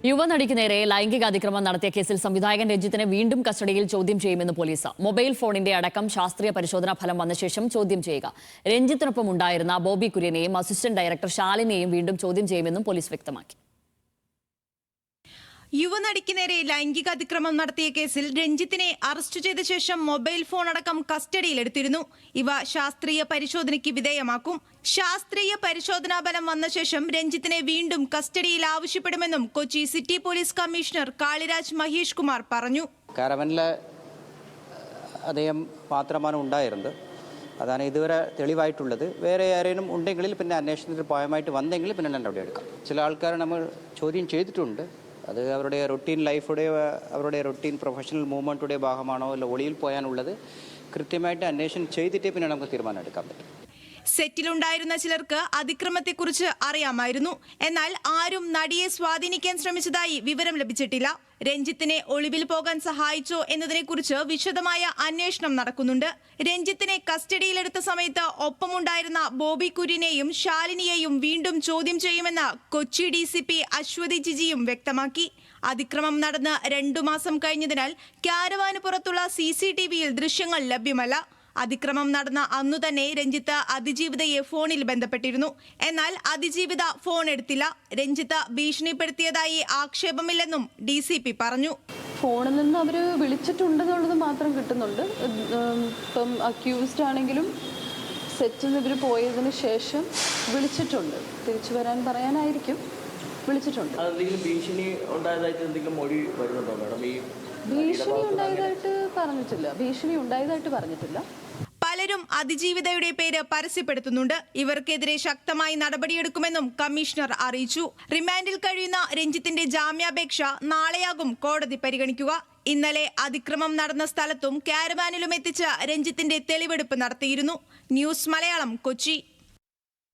യുവനടിക്ക് നേരെ ലൈംഗിക അതിക്രമം നടത്തിയ കേസിൽ സംവിധായകൻ രഞ്ജിത്തിനെ വീണ്ടും കസ്റ്റഡിയിൽ ചോദ്യം ചെയ്യുമെന്ന് പോലീസ്. മൊബൈൽ ഫോണിന്റെ അടക്കം ശാസ്ത്രീയ പരിശോധനാ ഫലം വന്ന ശേഷം ചോദ്യം ചെയ്യുക. രഞ്ജിത്തിനൊപ്പം ഉണ്ടായിരുന്ന ബോബി കുര്യനെയും അസിസ്റ്റന്റ് ഡയറക്ടർ ശാലിനെയും വീണ്ടും ചോദ്യം ചെയ്യുമെന്നും പോലീസ് വ്യക്തമാക്കി. യുവനടിക്ക് നേരെ ലൈംഗിക അതിക്രമം നടത്തിയ കേസിൽ രഞ്ജിത്തിനെ അറസ്റ്റ് ചെയ്ത ശേഷം മൊബൈൽ ഫോൺ അടക്കം കസ്റ്റഡിയിലെടുത്തിരുന്നു. ഇവ ശാസ്ത്രീയ പരിശോധനയ്ക്ക് വിധേയമാക്കും. ശാസ്ത്രീയ പരിശോധനാ ഫലം വന്ന ശേഷം രഞ്ജിത്തിനെ വീണ്ടും കസ്റ്റഡിയിൽ ആവശ്യപ്പെടുമെന്നും Kochi city police commissioner Kaliraj Mahesh Kumar പറഞ്ഞു. കാരവനിലെ അദ്ദേഹം മാത്രമാണ് ഉണ്ടായിരുന്നത്. അതാണ് ഇതുവരെ തെളിവായിട്ടുള്ളത്. വേറെ ആരെയും ഉണ്ടെങ്കിൽ പിന്നെ അന്വേഷണത്തിൽ പോയമായിട്ട് വന്നെങ്കിൽ പിന്നെ നടപടി എടുക്കാം. ചില ആൾക്കാരെ നമ്മൾ ചോദ്യം ചെയ്തിട്ടുണ്ട്. അത് അവരുടെ റൊട്ടീൻ ലൈഫുടെ അവരുടെ റൊട്ടീൻ പ്രൊഫഷണൽ മൂവ്മെൻറ്റുടെ ഭാഗമാണോ അല്ല ഒളിയിൽ പോയാനുള്ളത് കൃത്യമായിട്ട് അന്വേഷണം ചെയ്തിട്ടേ പിന്നെ നമുക്ക് തീരുമാനം എടുക്കാൻ പറ്റും. സെറ്റിലുണ്ടായിരുന്ന ചിലർക്ക് അതിക്രമത്തെക്കുറിച്ച് അറിയാമായിരുന്നു. എന്നാൽ ആരും നടിയെ സ്വാധീനിക്കാൻ ശ്രമിച്ചതായി വിവരം ലഭിച്ചിട്ടില്ല. രഞ്ജിത്തിനെ ഒളിവിൽ പോകാൻ സഹായിച്ചോ എന്നതിനെക്കുറിച്ച് വിശദമായ അന്വേഷണം നടക്കുന്നുണ്ട്. രഞ്ജിത്തിനെ കസ്റ്റഡിയിലെടുത്ത സമയത്ത് ഒപ്പമുണ്ടായിരുന്ന ബോബി കുര്യനെയും ശാലിനിയെയും വീണ്ടും ചോദ്യം ചെയ്യുമെന്ന് കൊച്ചി DCP അശ്വതി ജിജിയും വ്യക്തമാക്കി. അതിക്രമം നടന്ന് 2 മാസം കഴിഞ്ഞതിനാൽ കാരവാന് പുറത്തുള്ള CCTVയിൽ ദൃശ്യങ്ങൾ ലഭ്യമല്ല. അതിക്രമം നടന്ന അന്നു തന്നെ രഞ്ജിത്ത് അതിജീവിതയെ ഫോണിൽ ബന്ധപ്പെട്ടിരുന്നു. എന്നാൽ അതിജീവിത ഫോൺ എടുത്തില്ല. രഞ്ജിത്ത് ഭീഷണിപ്പെടുത്തിയതായി ആക്ഷേപമില്ലെന്നും DCP പറഞ്ഞു. ഫോണിൽ നിന്ന് അവർ വിളിച്ചിട്ടുണ്ടെന്നുള്ളത് മാത്രം കിട്ടുന്നുണ്ട്. ഇപ്പം അക്യൂസ്ഡ് ആണെങ്കിലും സെറ്റിൽ നിന്ന് ഇവർ പോയതിന് ശേഷം വിളിച്ചിട്ടുണ്ട്. തിരിച്ചു വരാൻ പറയാനായിരിക്കും വിളിച്ചിട്ടുണ്ട്. ഭീഷണി ഉണ്ടായതായിട്ട് എന്തെങ്കിലും മൊഴി വരുന്നുണ്ടോ മാഡം? ഭീഷണി ഉണ്ടായതായിട്ട് പറഞ്ഞിട്ടില്ല. പലരും അതിജീവിതയുടെ പേര് പരസ്യപ്പെടുത്തുന്നുണ്ട്. ഇവർക്കെതിരെ ശക്തമായി നടപടിയെടുക്കുമെന്നും കമ്മീഷണർ അറിയിച്ചു. റിമാൻഡിൽ കഴിയുന്ന രഞ്ജിത്തിന്റെ ജാമ്യാപേക്ഷ നാളെയാകും കോടതി പരിഗണിക്കുക. ഇന്നലെ അതിക്രമം നടന്ന സ്ഥലത്തും കാരവാനിലും എത്തിച്ച് രഞ്ജിത്തിന്റെ തെളിവെടുപ്പ് നടത്തിയിരുന്നു. ന്യൂസ് മലയാളം, കൊച്ചി.